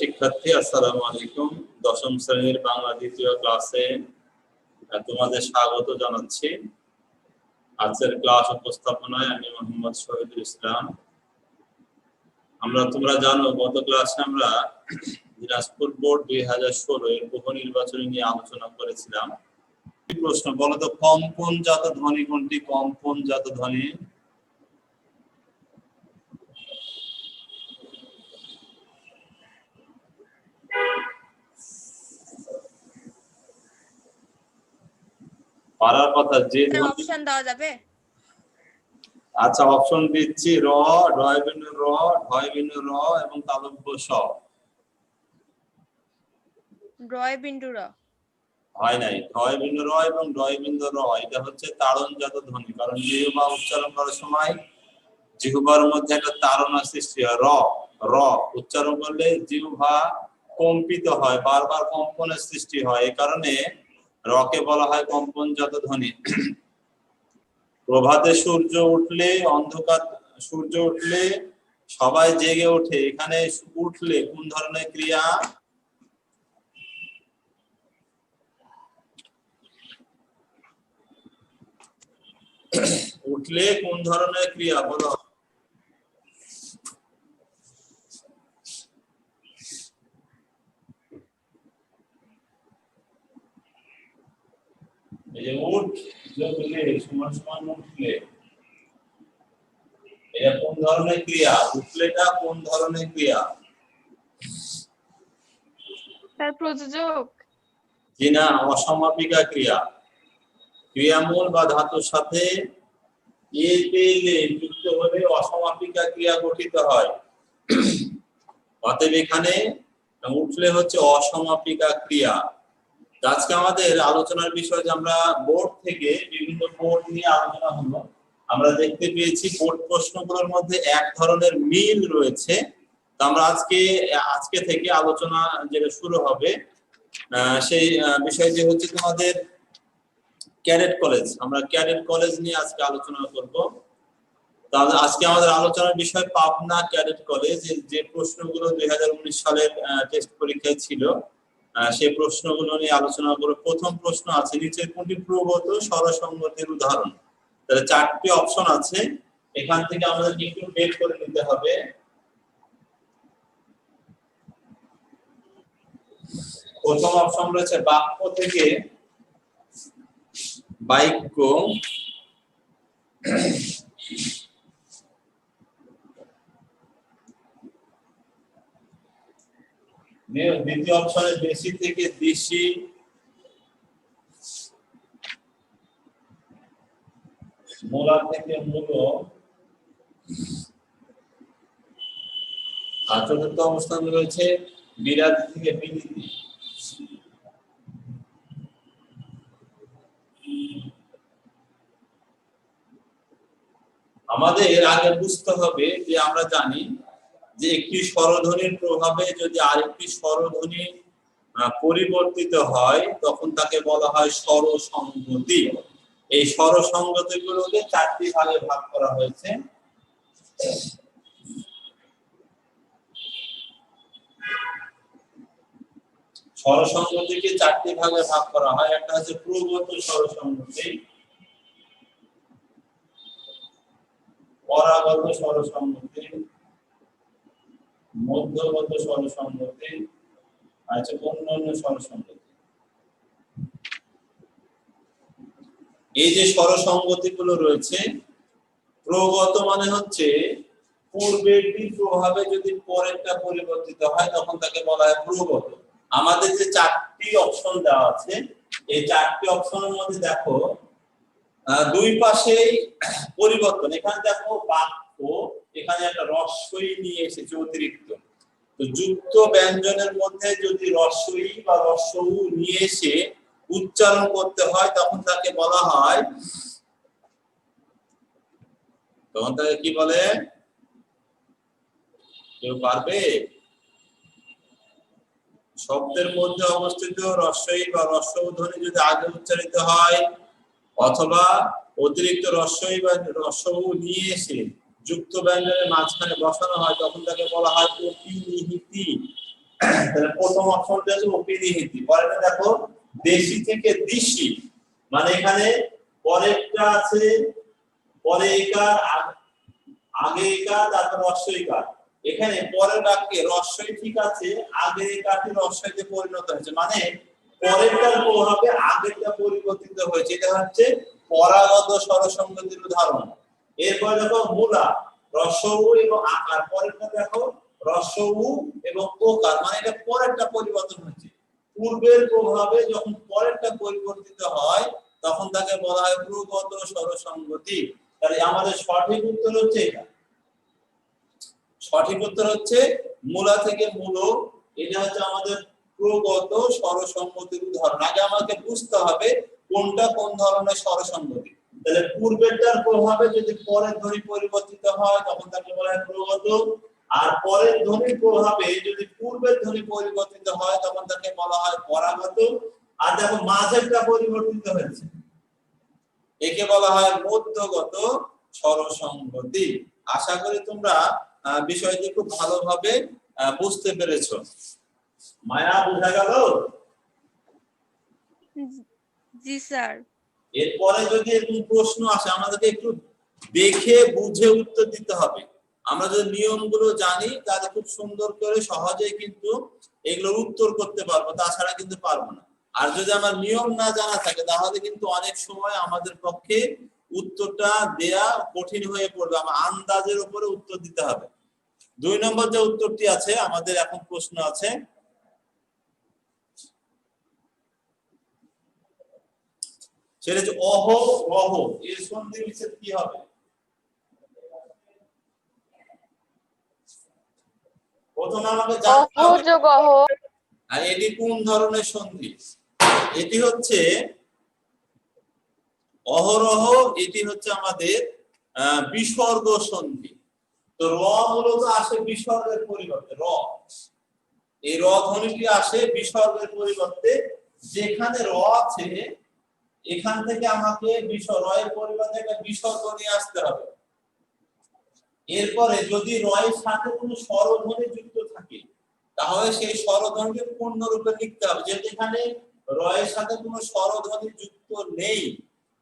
শিক্ষার্থী আসসালামু আলাইকুম। দশম শ্রেণীর বাংলা দ্বিতীয় ক্লাসে তোমাদের স্বাগত জানাচ্ছি। আজকের ক্লাস উপস্থাপনায় আমি মোহাম্মদ শহীদুল ইসলাম। তোমরা জানো গত ক্লাসে আমরা দিনাজপুর বোর্ড 2016 এর বহু নির্বাচনী নিয়ে আলোচনা করেছিলাম। প্রশ্ন বলো তো, কম্পনজাত ধ্বনি কোনটি? কম্পনজাত ধ্বনি পারার কথা যে অপশন দেওয়া যাবে? আচ্ছা, অপশন দিচ্ছি। র, ঢয় বিন্দু র, ঢয় বিন্দু র এবং তালব্য স। রয় বিন্দু র হয় নাই। ঢয় বিন্দু র এবং ঢয় বিন্দু র এটা হচ্ছে তাড়নজাত ধ্বনি, কারণ জিহ্বা উচ্চারণ করার সময় জিহ্বার মধ্যে একটা তাড়না সৃষ্টি হয়। র র উচ্চারণ করলে জিহ্বা কম্পিত হয়, বারবার কম্পনের সৃষ্টি হয়। এই কারণে রকে বলা হয় কম্পনজাত ধ্বনি। প্রভাতে সূর্য উঠলে, অন্ধকার সূর্য উঠলে সবাই জেগে ওঠে। এখানে উঠলে কোন ধরনের ক্রিয়া? উঠলে কোন ধরনের ক্রিয়া বলো? এই যে উঠলে সমান সমান উঠলে, এটা কোন ধরনের ক্রিয়া? উঠলেটা কোন ধরনের ক্রিয়া? তার প্রযোজক? জি না, অসমাপিকা ক্রিয়া। ক্রিয়ামূল বা ধাতুর সাথে যুক্ত হলে অসমাপিকা ক্রিয়া গঠিত হয়। অতএব এখানে উঠলে হচ্ছে অসমাপিকা ক্রিয়া। আজকে আমাদের আলোচনার বিষয় যে আমরা বোর্ড থেকে বিভিন্ন বোর্ড নিয়ে আলোচনা হলো। আমরা দেখতে পেয়েছি বোর্ড প্রশ্নগুলোর মধ্যে এক ধরনের মিল রয়েছে। তো আমরা আজকে থেকে আলোচনা যেটা শুরু হবে সেই বিষয়টি হচ্ছে তোমাদের ক্যাডেট কলেজ। আমরা ক্যাডেট কলেজ নিয়ে আজকে আলোচনা করব। তাহলে আজকে আমাদের আলোচনার বিষয় পাবনা ক্যাডেট কলেজ। যে প্রশ্নগুলো 2019 সালের টেস্ট পরীক্ষায় ছিল সেই প্রশ্নগুলো নিয়ে আলোচনা করব। প্রথম প্রশ্ন আছে, নিচের কোনটি প্রগত স্বরসংগতির উদাহরণ? তাহলে চারটি অপশন আছে, এখান থেকে আমাদের একটু বের করে নিতে হবে। প্রথম অপশন রয়েছে বাক্য থেকে বাক্য, দ্বিতীয় অপশনে দেশি থেকে দেশি, মূলা থেকে মূল, আর চতুর্থ অবস্থান রয়েছে বিরাট থেকে বিলিতি। আমাদের আগে বুঝতে হবে যে আমরা জানি যে একটি স্বরধ্বনির প্রভাবে যদি আরেকটি স্বরধ্বনি পরিবর্তিত হয় তখন তাকে বলা হয় স্বরসংগতি। এই স্বরসংগতিগুলোকে চারটি ভাগে ভাগ করা হয়েছে। স্বরসংগতিকে চারটি ভাগে ভাগ করা হয়। একটা হচ্ছে প্রগত স্বরসংগতি, পরাগত স্বরসংগতি, মধ্যগত স্বরসংগতি, আর হচ্ছে অন্যান্য স্বরসংগতি। এই যে স্বরসংগতি গুলো রয়েছে, প্রগত মানে হচ্ছে পূর্বেরটির প্রভাবে যদি পরেরটা পরিবর্তিত হয় তখন তাকে বলা হয় প্রগত। আমাদের যে চারটি অপশন দেওয়া আছে, এই চারটি অপশনের মধ্যে দেখো দুই পাশেই পরিবর্তন। এখানে দেখো বাক্য, এখানে একটা রস্বই নিয়ে এসেছে অতিরিক্ত। তো যুক্ত ব্যঞ্জনের মধ্যে যদি রস্বই বা রস্বউ নিয়ে এসে উচ্চারণ করতে হয় তখন তাকে বলা হয়, তখন তাকে কি বলে? কেউ পারবে? শব্দের মধ্যে অবস্থিত রস্বই বা রস্বউ ধ্বনি যদি আগে উচ্চারিত হয় অথবা অতিরিক্ত রস্বই বা রস্বউ নিয়ে এসে যুক্ত ব্যঞ্জনের মাঝখানে বসানো হয় তখন তাকে বলা হয় প্রতিনিহিতি। তাহলে প্রথম অপশনটা হচ্ছে অপিনিহিতি। পরেরটা দেখো দেশি থেকে দিশি, মানে এখানে পরেরটা আছে পরে একার আগে একার তারপর রস্বইকার। এখানে পরের বাক্যে রস্বই ঠিক আছে, আগে একারটি রস্বইতে পরিণত হয়েছে, মানে পরেরটার প্রভাবে আগেরটা পরিবর্তিত হয়েছে। এটা হচ্ছে পরাগত স্বরসংগতির উদাহরণ। এরপর দেখো মূলা রস্বউ এবং আকার, পরেরটা দেখো রস্বউ এবং ওকার, মানে এটা পরেরটা পরিবর্তন হচ্ছে। পূর্বের প্রভাবে যখন পরেরটা পরিবর্তিত হয় তখন তাকে বলা হয় প্রগত স্বরসংগতি। তাহলে আমাদের সঠিক উত্তর হচ্ছে এটা, সঠিক উত্তর হচ্ছে মূলা থেকে মূলো। এটা হচ্ছে আমাদের প্রগত স্বরসংগতির উদাহরণ। আগে আমাকে বুঝতে হবে কোনটা কোন ধরনের স্বরসংগতি। তাহলে পূর্বেরটার প্রভাবে যদি পরের ধ্বনি পরিবর্তিত হয় তখন তাকে বলা হয় প্রগত, আর পরের ধ্বনির প্রভাবে যদি পূর্বের ধ্বনি পরিবর্তিত হয় তখন তাকে বলা হয় পরাগত। আর দেখো মাঝেরটা পরিবর্তিত হয়েছে, একে বলা হয় মধ্যগত স্বরসংগতি। আশা করি তোমরা বিষয়টি খুব ভালোভাবে বুঝতে পেরেছো। মায়া বোঝা গেল? জি স্যার। এরপরে যদি এরকম প্রশ্ন আসে আমাদেরকে একটু দেখে বুঝে উত্তর দিতে হবে। আমরা যদি নিয়মগুলো জানি তাহলে খুব সুন্দর করে সহজেই কিন্তু এগুলোর উত্তর করতে পারবো, তাছাড়া কিন্তু পারবো না। আর যদি আমার নিয়ম না জানা থাকে তাহলে কিন্তু অনেক সময় আমাদের পক্ষে উত্তরটা দেয়া কঠিন হয়ে পড়বে, আমার আন্দাজের উপরে উত্তর দিতে হবে। 2 নম্বর যে উত্তরটি আছে আমাদের এখন প্রশ্ন আছে, সেটা হচ্ছে অহ রহ, এর সন্ধি বিচ্ছেদ কি হবে? প্রথমে আমাকে জানতে হবে আর এটি কোন ধরনের সন্ধি। এটি হচ্ছে অহরহ, এটি হচ্ছে আমাদের বিসর্গ সন্ধি। তো র মূলত আসে বিসর্গের পরিবর্তে, র, এই র ধ্বনিটি আসে বিসর্গের পরিবর্তে। যেখানে র আছে এখান থেকে আমাকে বিসর্গ, র এর পরিবর্তে একটা বিসর্গ নিয়ে আসতে হবে। এরপরে যদি র এর সাথে কোনো স্বরধ্বনি যুক্ত থাকে তাহলে সেই স্বরধ্বনিকে পূর্ণ রূপে লিখতে হবে। যেহেতু এখানে র এর সাথে কোনো স্বরধ্বনি যুক্ত নেই,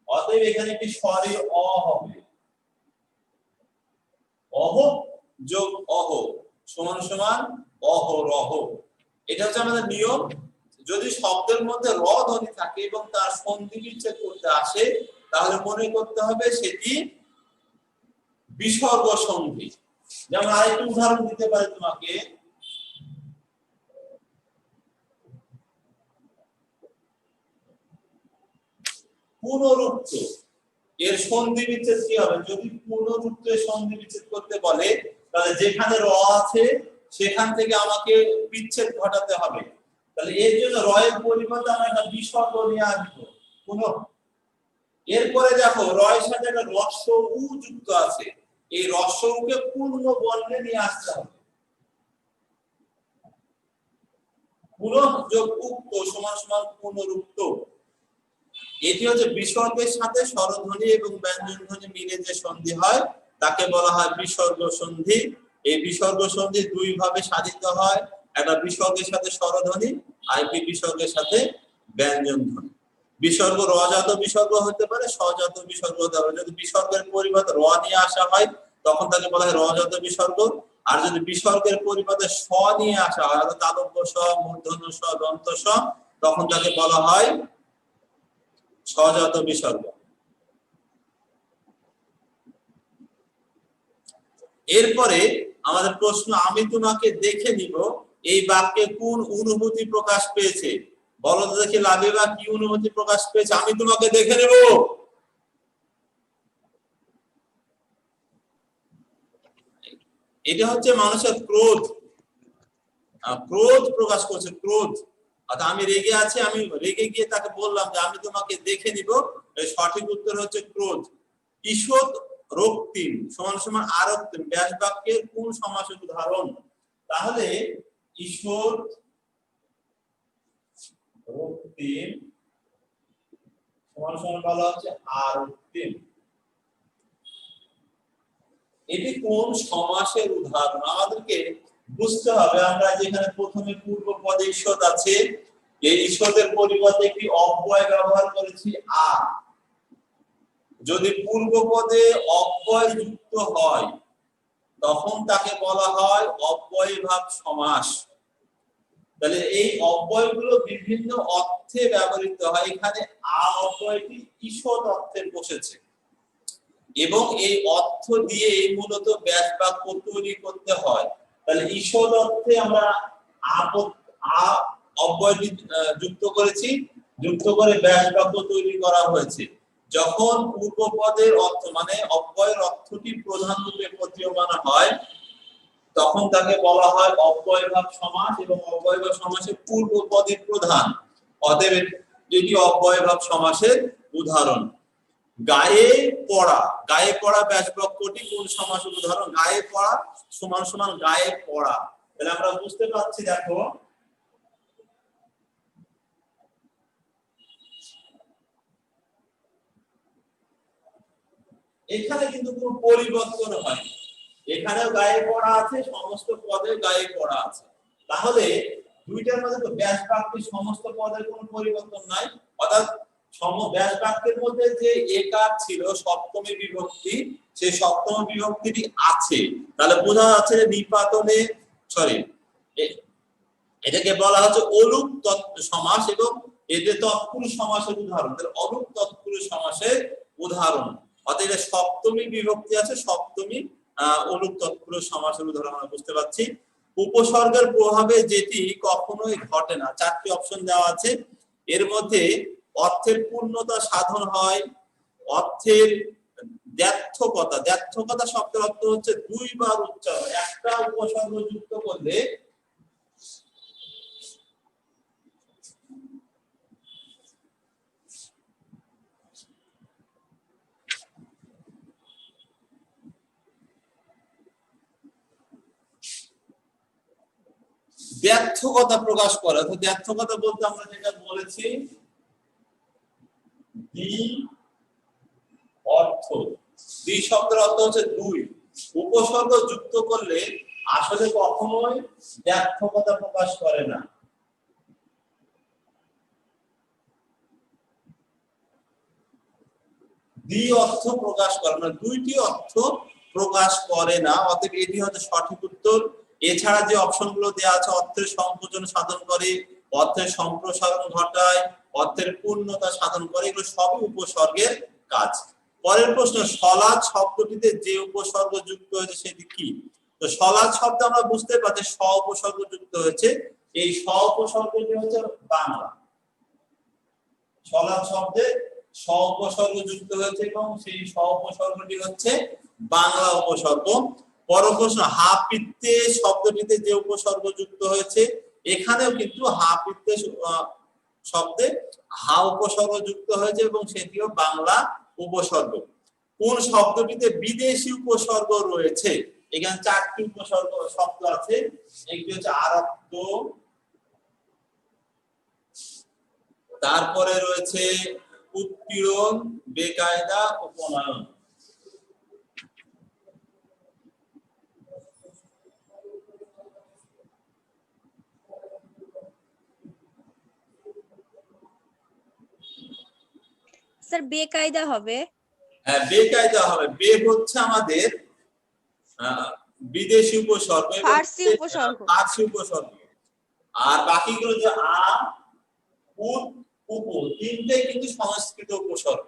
অতএব এখানে একটি স্বরে অ হবে। অহ যোগ অহ সমান সমান অহরহ। এটা হচ্ছে আমাদের নিয়ম। যদি শব্দের মধ্যে র ধ্বনি থাকে এবং তার সন্ধি বিচ্ছেদ করতে আসে তাহলে মনে করতে হবে সেটি বিসর্গ সন্ধি। যেমন আরেকটি উদাহরণ দিতে পারি তোমাকে, পুনরুক্ত, এর সন্ধি বিচ্ছেদ কি হবে? যদি পুনরুক্ত এর সন্ধি বিচ্ছেদ করতে বলে তাহলে যেখানে র আছে সেখান থেকে আমাকে বিচ্ছেদ ঘটাতে হবে। তাহলে এর জন্য র এর পরিবর্তে আমরা একটা বিসর্গ নিয়ে আসবো পুনঃ। এরপরে দেখো র এর সাথে একটা রস্ব উ যুক্ত আছে, এই রস্ব উকে পূর্ণ বর্ণে নিয়ে আসতে হবে। পুনঃ যোগ উক্ত সমান সমান পুনরুক্ত। এটি হচ্ছে বিসর্গের সাথে স্বরধ্বনি এবং ব্যঞ্জন ধ্বনি মিলে যে সন্ধি হয় তাকে বলা হয় বিসর্গ সন্ধি। এই বিসর্গ সন্ধি দুই ভাবে সাধিত হয়, একটা বিসর্গের সাথে স্বরধ্বনি আর একটি বিসর্গের সাথে ব্যঞ্জন ধ্বনি। বিসর্গ রজাত বিসর্গ হতে পারে, স্বজাত বিসর্গ হতে পারে। যদি বিসর্গের পরিবর্তে র নিয়ে আসা হয় তখন তাকে বলা হয় রজাত বিসর্গ, আর যদি বিসর্গের পরিবর্তে স নিয়ে আসা হয় অর্থাৎ তালব্য স, মূর্ধন্য স, দন্ত স, তখন তাকে বলা হয় স্বজাত বিসর্গ। এরপরে আমাদের প্রশ্ন, আমি তোমাকে দেখে নিব, এই বাক্যে কোন অনুভূতি প্রকাশ পেয়েছে? বলো তো দেখি লাবিবা কি অনুভূতি প্রকাশ পেয়েছে? আমি তোমাকে দেখে নেব। এটা হচ্ছে মানুষের ক্রোধ, ক্রোধ প্রকাশ করছে, ক্রোধ। অর্থাৎ আমি রেগে আছি, আমি রেগে গিয়ে তাকে বললাম যে আমি তোমাকে দেখে নিব, সঠিক উত্তর হচ্ছে ক্রোধ। ঈষৎ রক্তিম সমান সমান আরক্তিম ব্যাস বাক্যের কোন সমাসের উদাহরণ? তাহলে ঈষৎ রক্তিম সমান সমান বলা হচ্ছে আরক্তিম। এটি কোন সমাসের উদাহরণ? আমাদেরকে বুঝতে হবে আমরা যেখানে প্রথমে পূর্ব পদে ঈষৎ আছে, এই ঈষতের পরিবর্তে একটি অব্যয় ব্যবহার করেছি আ। যদি পূর্ব পদে অব্যয় যুক্ত হয় তখন তাকে বলা হয় অব্যয়ীভাব সমাস। তাহলে এই অব্যয়গুলো বিভিন্ন অর্থে ব্যবহৃত হয়। এখানে আ অব্যয়টি ঈষৎ অর্থে বসেছে এবং এই অর্থ দিয়ে মূলত ব্যাস বাক্য তৈরি করতে হয়। তাহলে ঈষৎ অর্থে আমরা আ অব্যয়টি যুক্ত করেছি, যুক্ত করে ব্যাস বাক্য তৈরি করা হয়েছে। যখন পূর্ব পদের অর্থ মানে অব্যয়ের অর্থটি প্রধান রূপে প্রতীয়মান হয় তখন তাকে বলা হয় অব্যয়ভাব সমাস এবং অব্যয়ভাব সমাসের পূর্ব পদের প্রধান। অতএব এটি অব্যয়ভাব সমাসের উদাহরণ। গায়ে পড়া, গায়ে পড়া ব্যাস বাক্যটি কোন সমাসের উদাহরণ? গায়ে পড়া সমান সমান গায়ে পড়া। তাহলে আমরা বুঝতে পারছি, দেখো এখানে কিন্তু কোনো পরিবর্তন হয়নি। এখানেও গায়ে পড়া আছে, সমস্ত পদে গায়ে পড়া আছে। তাহলে দুইটার মধ্যে তো ব্যাস বাক্যের সমস্ত পদের কোনো পরিবর্তন নাই। অর্থাৎ ব্যাস বাক্যের মধ্যে যে একার ছিল সপ্তমী বিভক্তি, সেই সপ্তমী বিভক্তিটি আছে। তাহলে বোঝা যাচ্ছে যে নিপাতনে এটাকে বলা হচ্ছে অলুক সমাস এবং এতে তৎপুরুষ সমাসের উদাহরণ। তাহলে অলুক তৎপুরুষ সমাসের উদাহরণ। অর্থাৎ এটা সপ্তমী বিভক্তি আছে, সপ্তমী অলুক তৎপুরুষ সমাসের উদাহরণ আমরা বুঝতে পারছি। উপসর্গের প্রভাবে যেটি কখনোই ঘটে না, চারটি অপশন দেওয়া আছে। এর মধ্যে অর্থের পূর্ণতা সাধন হয়, অর্থের দ্ব্যর্থকতা, দ্ব্যর্থকতা শব্দের অর্থ হচ্ছে দুইবার উচ্চারণ। একটা উপসর্গ যুক্ত করলে ব্যর্থকতা প্রকাশ করে। তো ব্যর্থকতা বলতে আমরা যেটা বলেছি দ্বি অর্থ, দ্বি শব্দের অর্থ হচ্ছে দুই। উপসর্গ যুক্ত করলে আসলে কখনোই ব্যর্থকতা প্রকাশ করে না। দ্বি অর্থ প্রকাশ করে না, দুইটি অর্থ প্রকাশ করে না। অতএব এটি হচ্ছে সঠিক উত্তর। এছাড়া যে অপশনগুলো দেওয়া আছে, অর্থের সংকোচন সাধন করে, অর্থের সম্প্রসারণ ঘটায়, অর্থের পূর্ণতা সাধন করে, এগুলো সবই উপসর্গের কাজ। পরের প্রশ্ন, সলাদ শব্দটিতে যে উপসর্গ যুক্ত হয়েছে সেটি কি? তো সলাদ শব্দ আমরা বুঝতে পারছি স উপসর্গ যুক্ত হয়েছে। এই স উপসর্গটি হচ্ছে বাংলা। সলাদ শব্দে স উপসর্গ যুক্ত হয়েছে এবং সেই স উপসর্গটি হচ্ছে বাংলা উপসর্গ। পরের প্রশ্ন, হাপিত্যে শব্দটিতে যে উপসর্গ যুক্ত হয়েছে, এখানেও কিন্তু হাপিত্যে শব্দে হা উপসর্গ যুক্ত হয়েছে এবং সেটিও বাংলা উপসর্গ। কোন শব্দটিতে বিদেশি উপসর্গ রয়েছে? এখানে চারটি উপসর্গ শব্দ আছে। একটি হচ্ছে আরক্ত, তারপরে রয়েছে উৎপীড়ন, বেকায়দা, উপনয়ন। স্যার বেকায়দা হবে। হ্যাঁ, বেকায়দা হবে। বে হচ্ছে আমাদের বিদেশি উপসর্গ এবং ফার্সি উপসর্গ। ফার্সি উপসর্গ। আর বাকিগুলো যে আ, উত, উপ, তিনটেই কিন্তু সংস্কৃত উপসর্গ।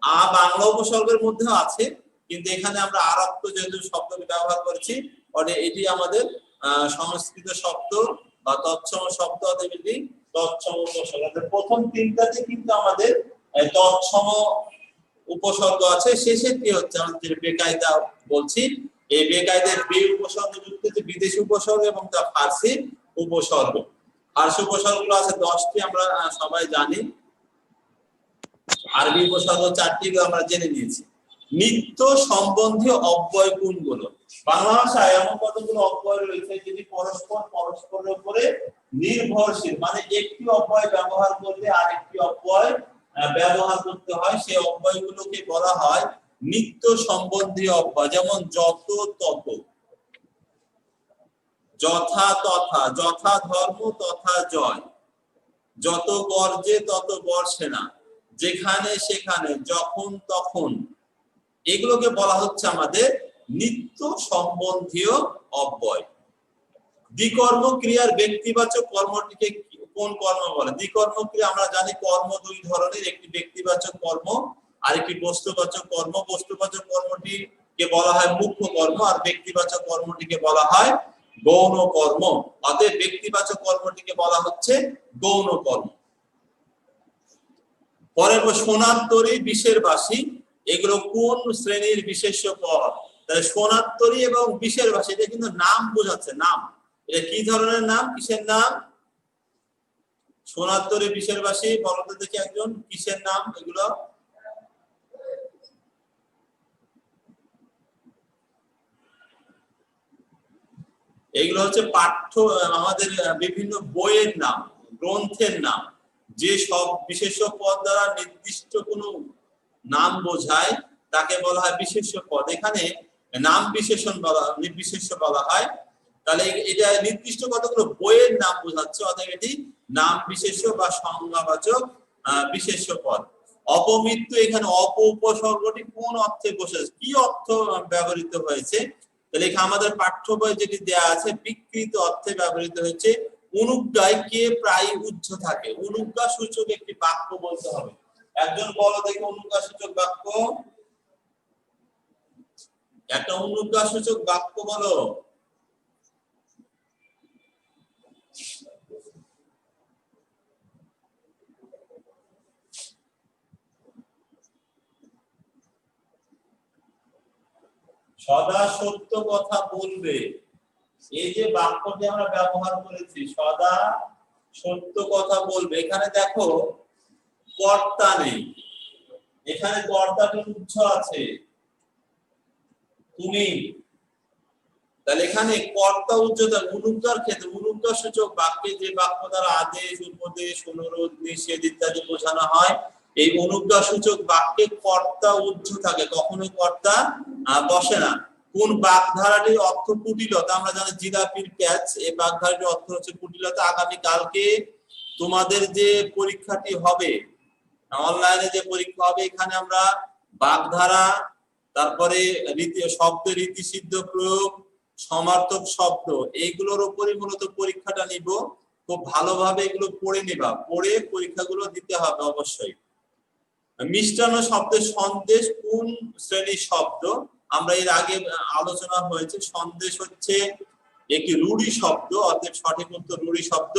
আ বাংলা উপসর্গের মধ্যেও আছে, কিন্তু এখানে আমরা আরক্ত যেহেতু শব্দটি ব্যবহার করেছি, ফলে এটি আমাদের সংস্কৃত শব্দ বা তৎসম শব্দ। এটি তৎসম উপসর্গ। প্রথম তিনটাতে কিন্তু আমাদের তৎসম উপসর্গ আছে। শেষেরটি হচ্ছে আমাদের বেকায়দা বলছি। এই বেকায়দার বে উপসর্গ যুক্ত হচ্ছে বিদেশি উপসর্গ এবং তা ফার্সি উপসর্গ। ফার্সি উপসর্গগুলো আছে 10টি, আমরা সবাই জানি। আরবি উপসর্গ 4টি আমরা জেনে নিয়েছি। নিত্য সম্বন্ধীয় অব্যয় কোনগুলো? বাংলা ভাষায় এমন কতগুলো অব্যয় রয়েছে যেটি পরস্পরের উপরে নির্ভরশীল, মানে একটি অব্যয় ব্যবহার করলে আরেকটি অব্যয় ব্যবহার করতে হয়। সেই অব্যয়গুলোকে বলা হয় নিত্য সম্বন্ধীয় অব্যয়। যেমন যত, তত। যথা তথা, যথা ধর্ম তথা জয়, যত গর্জে তত বর্ষে না, যেখানে সেখানে যখন তখন, এগুলোকে বলা হচ্ছে আমাদের নিত্য সম্বন্ধীয় অব্যয়। দ্বিকর্ম ক্রিয়ার ব্যক্তিবাচক কর্মটিকে কোন কর্ম বলে? দ্বিকর্ম ক্রিয়া আমরা জানি কর্ম দুই ধরনের, একটি ব্যক্তিবাচক কর্ম আর একটি বস্তুবাচক কর্ম। বস্তুবাচক কর্মটিকে বলা হয় মুখ্য কর্ম আর ব্যক্তিবাচক কর্মটিকে বলা হয় গৌণ কর্ম। অতএব ব্যক্তিবাচক কর্মটিকে বলা হচ্ছে গৌণ কর্ম। পরে সোনার তরী বিষের বাসি, এগুলো কোন শ্রেণীর বিশেষ্য পদ? তাহলে সোনার তরী এবং বিষের বাসি, এটা কিন্তু নাম বোঝাচ্ছে, নাম। এটা কি ধরনের নাম, কিসের নাম? সোনার তরী বিষের বাসি, বলতে দেখি একজন, কিসের নাম এগুলো? এগুলো হচ্ছে পাঠ্য, আমাদের বিভিন্ন বইয়ের নাম, গ্রন্থের নাম। যে সব বিশেষ্য পদ দ্বারা নির্দিষ্ট কোনো নাম বোঝায় তাকে বলা হয় বিশেষ্য পদ। এখানে নাম বিশেষণ বলা, নির্বিশেষ্য বলা হয়। তাহলে এটা নির্দিষ্ট কতগুলো বইয়ের নাম বোঝাচ্ছে, অর্থাৎ এটি নাম বিশেষ্য বা সংজ্ঞাবাচক বিশেষ্য পদ। অপমৃত্যু, এখানে অপ উপসর্গটি কোন অর্থে বসেছে, কি অর্থ ব্যবহৃত হয়েছে? তাহলে এখানে আমাদের পাঠ্য বই যেটি দেয়া আছে বিকৃত অর্থে ব্যবহৃত হয়েছে। অনুজ্ঞায় কে প্রায় উজ্জ্ব থাকে, অনুজ্ঞা সূচক একটি বাক্য বলতে হবে। একজন বলো দেখি অনুজ্ঞা সূচক বাক্য, একটা অনুজ্ঞা সূচক বাক্য বলো। সদা সত্য কথা বলবে, এই যে বাক্যটি আমরা ব্যবহার করেছি, সদা সত্য কথা বলবে, এখানে দেখো কর্তা নেই, এখানে কর্তাটি উচ্চ আছে তুমি। তাহলে এখানে কর্তা উচ্চতা, অনুজ্ঞার ক্ষেত্রে অনুজ্ঞা সূচক বাক্যে যে বাক্য দ্বারা আদেশ, উপদেশ, অনুরোধ, নিষেধ ইত্যাদি বোঝানো হয়, এই অনুজ্ঞা সূচক বাক্যে কর্তা উচ্চ থাকে, কখনোই কর্তা বসে না। কোন বাগধারাটির অর্থ কুটিলতা? আমরা জানি জিলাপির ক্যাচ, এই বাগধারাটির অর্থ হচ্ছে কুটিলতা। আগামী কালকে তোমাদের যে পরীক্ষাটি হবে, অনলাইনে যে পরীক্ষা হবে, এখানে আমরা বাগধারা, তারপরে শব্দের রীতিসিদ্ধ প্রয়োগ, সমার্থক শব্দ, এইগুলোর উপরই মূলত পরীক্ষাটা নিব। খুব ভালোভাবে এগুলো পড়ে নিবা, পড়ে পরীক্ষাগুলো দিতে হবে অবশ্যই। মিষ্টান্ন শব্দের সন্দেশ কোন শ্রেণীর শব্দ? আমরা এর আগে আলোচনা হয়েছে, সন্দেশ হচ্ছে একটি রূঢ়ি শব্দ, অর্থাৎ সঠিক উত্তর রূঢ়ি শব্দ।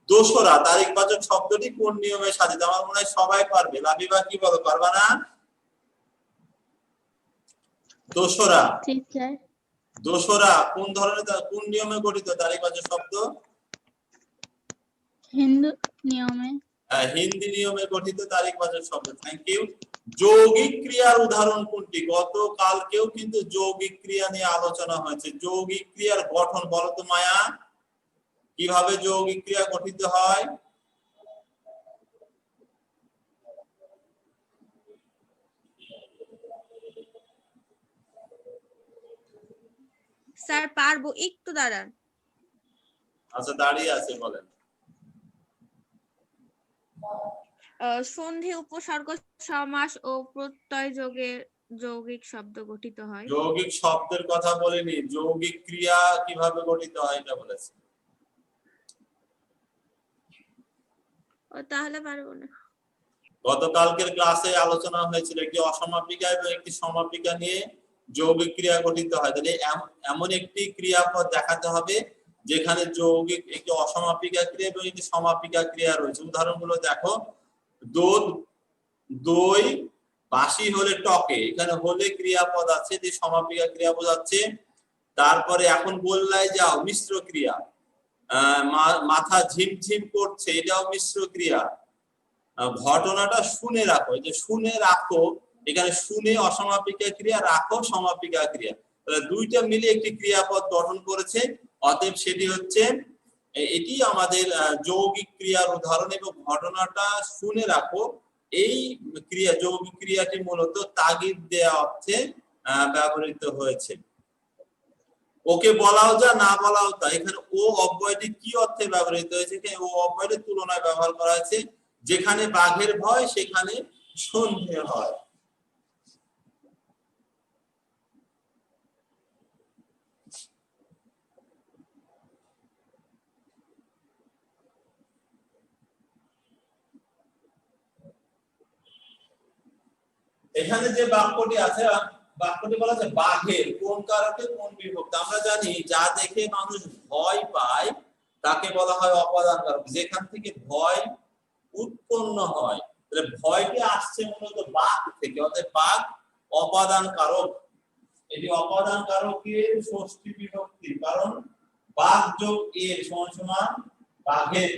দোসরা তারিখবাচক শব্দটি কোন নিয়মে সাজিত? আমার মনে হয় সবাই পারবে। লাবিবা কি বলো, পারবা না? দোসরা, দোসরা কোন ধরনের, কোন নিয়মে গঠিত তারিখবাচক শব্দ? হিন্দু নিয়মে। হিন্দি নিয়মে গঠিত তারিখবাচক শব্দ। Thank you. যৌগিক ক্রিয়ার উদাহরণ কোনটি? গতকালকেও কিন্তু যৌগিক ক্রিয়া নিয়ে আলোচনা হয়েছে। যৌগিক ক্রিয়ার গঠন বলো তো মায়া, কিভাবে যৌগিক ক্রিয়া গঠিত হয়? স্যার পারবো, একটু দাঁড়ান। আচ্ছা দাঁড়িয়ে আছে, বলেন। সন্ধি, উপসর্গ, সমাস ও প্রত্যয় যোগে যৌগিক শব্দ গঠিত হয়। যৌগিক শব্দের কথা বলিনি, যৌগিক ক্রিয়া কিভাবে গঠিত হয় এটা বলেছি। তাহলে পারবো না। গতকালকের ক্লাসে আলোচনা হয়েছিল একটি অসমাপিকা এবং একটি সমাপিকা নিয়ে যৌগিক ক্রিয়া গঠিত হয়। তাহলে এমন একটি ক্রিয়াপদ দেখাতে হবে যেখানে যৌগিক একটি অসমাপিকা ক্রিয়া এবং একটি সমাপিকা ক্রিয়া রয়েছে। উদাহরণগুলো দেখো, দুধ, দই, বাসি হলে টকে, এখানে হলে ক্রিয়াপদ আছে, যে সমাপিকা ক্রিয়া বোঝাচ্ছে। তারপরে এখন বললাই যাও, মিশ্র ক্রিয়া। মাথা ঝিমঝিম করছে, এটাও মিশ্র ক্রিয়া। ঘটনাটা শুনে রাখো, এই যে শুনে রাখো, এখানে শুনে অসমাপিকা ক্রিয়া, রাখো সমাপিকা ক্রিয়া, তাহলে দুইটা মিলে একটি ক্রিয়াপদ গঠন করেছে। অতএব সেটি হচ্ছে, এটি আমাদের যৌগিক ক্রিয়ার উদাহরণ। এবং ঘটনাটা শুনে রাখো, এই ক্রিয়া, যৌগিক ক্রিয়াটি মূলত তাগিদ দেয়া অর্থে ব্যবহৃত হয়েছে। ওকে বলাও যা না বলাও তা। এখানে ও অব্যয়টি কি অর্থে ব্যবহৃত হয়েছে? ও অব্যয়টির তুলনায় ব্যবহার করা হয়েছে যেখানে বাঘের ভয় সেখানে সন্ধে হয়। এখানে যে বাক্যটি আছে, বাক্যটি বলা আছে বাঘের, কোন কারকে কোন বিভক্তি। আমরা জানি যা দেখে মানুষ ভয় পায় তাকে বলা হয় অপাদান কারক। যেখান থেকে ভয় উৎপন্ন হয়, তাহলে ভয়টি আসছে মূলত বাঘ থেকে, অর্থাৎ বাঘ অপাদান কারক। এটি অপাদান কারকের ষষ্ঠী বিভক্তি, কারণ বাঘ যোগ এর সমান সমান বাঘের।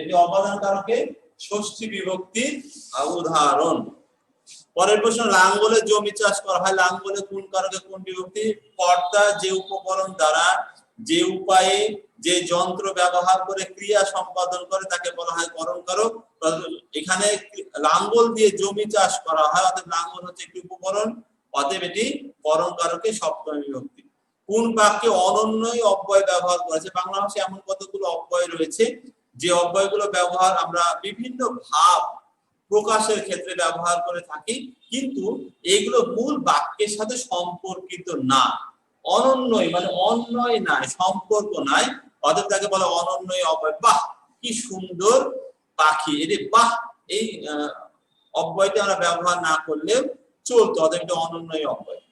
এটি অপাদান কারকের ষষ্ঠী বিভক্তির উদাহরণ। পরের প্রশ্ন, লাঙ্গলে জমি চাষ করা হয়, লাঙ্গলে কোন কারকে কোন বিভক্তি? কর্তা যে উপকরণ দ্বারা যে উপায়ে যে যন্ত্র ব্যবহার করে ক্রিয়া সম্পাদন করে তাকে বলা হয় করণ কারক। এখানে লাঙ্গল দিয়ে জমি চাষ করা হয়, অর্থাৎ লাঙ্গল হচ্ছে একটি উপকরণ, অতএব এটি করণ কারকের সপ্তমী বিভক্তি। কোন বাক্যে অনন্যই অব্যয় ব্যবহার করেছে? বাংলা ভাষায় এমন কতগুলো অব্যয় রয়েছে যে অব্যয়গুলো ব্যবহার আমরা বিভিন্ন ভাব প্রকাশের ক্ষেত্রে ব্যবহার করে থাকি, কিন্তু এগুলো মূল বাক্যের সাথে সম্পর্কিত না। অনন্যই মানে অন্যয় নাই, সম্পর্ক নাই, অতএব তাকে বলে অনন্যই অব্যয়। বাহ কি সুন্দর পাখি, এটি বাহ এই অব্যয়টি আমরা ব্যবহার না করলেও চলতো, অতএব এটা অনন্যই অব্যয়।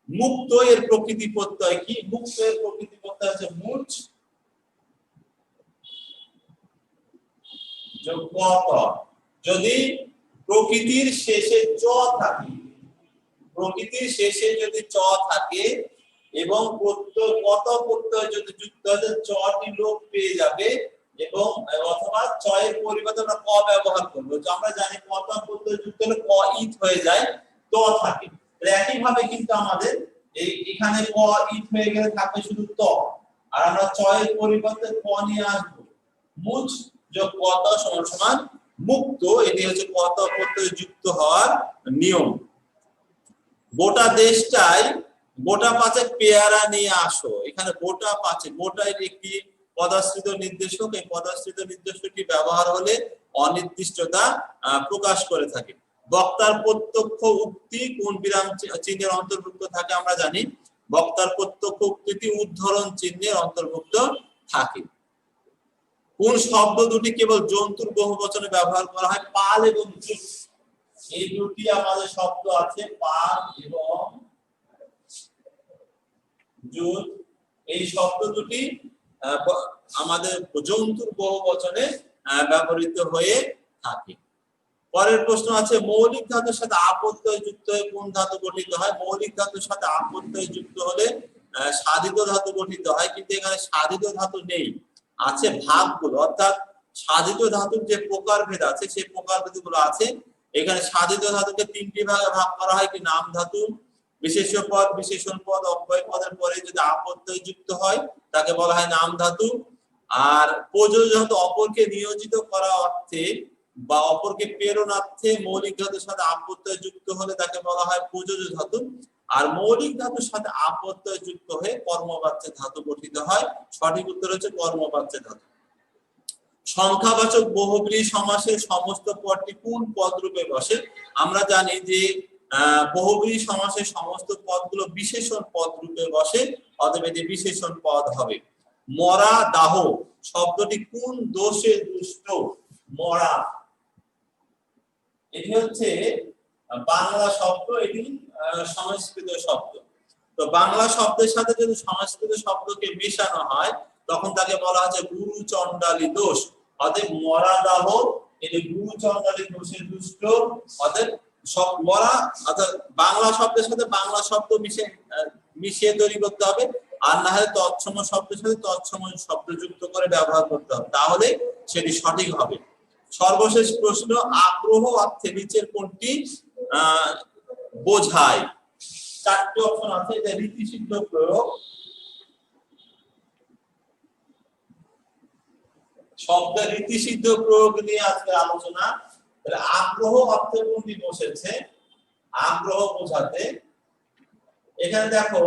মুক্ত এর প্রকৃতি প্রত্যয় কি? মুক্ত এর প্রকৃতি প্রত্যয় হচ্ছে মুচ যোগ ক। যদি প্রকৃতির শেষে চ থাকে, প্রকৃতির শেষে যদি চ থাকে এবং প্রত্যয় কত প্রত্যয় যদি যুক্ত হয়, চটি লোপ পেয়ে যাবে, এবং অথবা চ এর পরিবর্তে আমরা ক ব্যবহার করব। তো আমরা জানি কত প্রত্যয় যুক্ত হলে ক ইত হয়ে যায়, ত থাকে। একই ভাবে কিন্তু আমাদের এই এখানে ক ইত হয়ে গেলে থাকবে শুধু ত, আর আমরা চ এর পরিবর্তে ক নিয়ে আসবো। মুচ যোগ কত সমান সমান মুক্ত। এটি হচ্ছে কত প্রত্যয় যুক্ত হওয়ার নিয়ম। গোটা দেশটাই গোটা পাঁচে পেয়ারা নিয়ে আসো। এখানে গোটা পাঁচে, গোটা একটি পদাশ্রিত নির্দেশক। এই পদাশ্রিত নির্দেশকটি ব্যবহার হলে অনির্দিষ্টতা প্রকাশ করে থাকে। বক্তার প্রত্যক্ষ উক্তি কোন বিরাম চিহ্নের অন্তর্ভুক্ত থাকে? আমরা জানি বক্তার প্রত্যক্ষ উক্তিটি উদ্ধরণ চিহ্নের অন্তর্ভুক্ত থাকে। কোন শব্দ দুটি কেবল জন্তুর বহুবচনে ব্যবহার করা হয়? পাল এবং জুট, এই দুটি আমাদের শব্দ আছে, পাল এবং জুট। এই শব্দ দুটি আমাদের জন্তুর বহুবচনে ব্যবহৃত হয়ে থাকে। পরের প্রশ্ন আছে, মৌলিক ধাতুর সাথে আপত্যয় যুক্ত হয়ে কোন ধাতু গঠিত হয়? মৌলিক ধাতুর সাথে আপত্যয় যুক্ত হলে সাধিত ধাতু গঠিত হয়, কিন্তু এখানে সাধিত ধাতু নেই, আছে ভাগগুলো। অর্থাৎ সাধিত ধাতুর যে প্রকারভেদ আছে সেই প্রকারভেদ গুলো আছে। এখানে সাধিত ধাতুকে তিনটি ভাগে ভাগ করা হয়, কি নাম ধাতু, বিশেষ্য পদ, বিশেষণ পদ, অব্যয় পদের পরে যদি আপত্যয় যুক্ত হয় তাকে বলা হয় নাম ধাতু। আর প্রযোজ্য ধাতু অপরকে নিয়োজিত করা অর্থে বা অপরকে প্রেরণার্থে মৌলিক ধাতুর সাথে আপত্যয় যুক্ত হলে তাকে বলা হয় প্রযোজ্য ধাতু। আর মৌলিক ধাতুর সাথে আপত্যয় যুক্ত হয়ে কর্মবাচ্য ধাতু গঠিত হয়। সঠিক উত্তর হচ্ছে কর্মবাচ্য ধাতু। সংখ্যাবাচক বহুব্রীহি সমাসের সমস্ত পদটি কোন পদরূপে বসে? আমরা জানি যে বহুব্রীহি সমাসের সমস্ত পদগুলো বিশেষণ পদ রূপে বসে, অতএব এটি বিশেষণ পদ হবে। মরা দাহ শব্দটি কোন দোষে দুষ্ট? মরা, এটি হচ্ছে বাংলা শব্দ, এটি সংস্কৃত শব্দ। তো বাংলা শব্দের সাথে যদি সংস্কৃত শব্দকে মেশানো হয় তখন তাকে বলা হচ্ছে গুরু চণ্ডালী দোষ। অতএব মরা দাহ এটি গুরু চণ্ডালী দোষে দুষ্ট। অতএব সব মরা, অর্থাৎ বাংলা শব্দের সাথে বাংলা শব্দ মিশিয়ে তৈরি করতে হবে, আর না হলে তৎসম শব্দের সাথে তৎসম শব্দ যুক্ত করে ব্যবহার করতে হবে, তাহলে সেটি সঠিক হবে। সর্বশেষ প্রশ্ন, আগ্রহ অর্থে নিচের কোনটি বোঝায়? চারটি অপশন আছে, এটা রীতিসিদ্ধ প্রয়োগ, শব্দের রীতিসিদ্ধ প্রয়োগ নিয়ে আজকে আলোচনা। আগ্রহ অর্থে কোনটি বসেছে? আগ্রহ বোঝাতে এখানে দেখো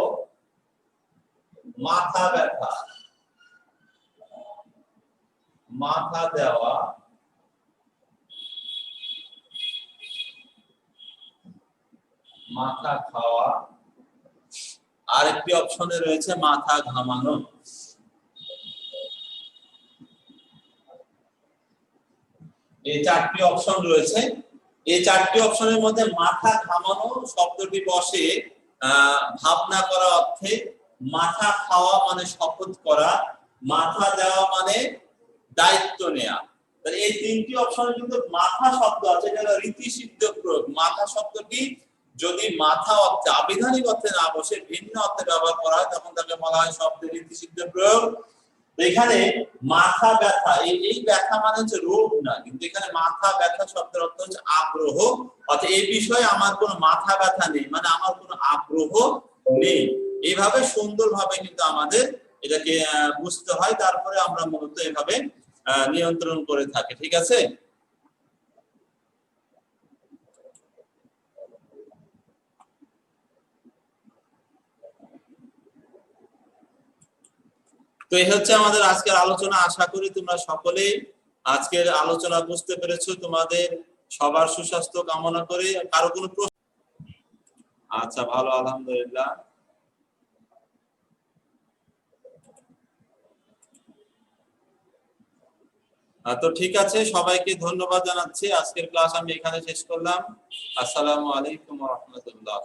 মাথা ব্যথা, মাথা দেওয়া, মাথা খাওয়া, আরেকটি অপশনে রয়েছে মাথা ঘামানো। এই চারটি অপশন রয়েছে। এই চারটি অপশনের মধ্যে মাথা ঘামানো শব্দটি বসে ভাবনা করা অর্থে, মাথা খাওয়া মানে শপথ করা, মাথা দেওয়া মানে দায়িত্ব নেওয়া। তাহলে এই তিনটি অপশনে কিন্তু মাথা শব্দ আছে, যেটা রীতিসিদ্ধ প্রয়োগ। মাথা শব্দটি যদি মাথা অর্থে আবিধানিক অর্থে না বসে ভিন্ন অর্থে ব্যবহার করা হয় তখন তাকে বলা হয় শব্দের রীতিসিদ্ধ প্রয়োগ। এখানে মাথা ব্যথা, এই ব্যথা মানে হচ্ছে রোগ না, কিন্তু এখানে মাথা ব্যথা শব্দের অর্থ হচ্ছে আগ্রহ, অর্থাৎ এই বিষয়ে আমার কোনো মাথা ব্যথা নেই, মানে আমার কোনো আগ্রহ নেই। এইভাবে সুন্দরভাবে কিন্তু আমাদের এটাকে বুঝতে হয়, তারপরে আমরা মূলত এভাবে নিয়ন্ত্রণ করে থাকি। ঠিক আছে? তো এই হচ্ছে আমাদের আজকের আলোচনা। আশা করি তোমরা সকলেই আজকের আলোচনা বুঝতে পেরেছো। তোমাদের সবার সুস্বাস্থ্য কামনা করে। কারো কোনো প্রশ্ন? আচ্ছা, ভালো, আলহামদুলিল্লাহ। তো ঠিক আছে, সবাইকে ধন্যবাদ জানাচ্ছি। আজকের ক্লাস আমি এখানে শেষ করলাম। আসসালামু আলাইকুম ওয়া রাহমাতুল্লাহ।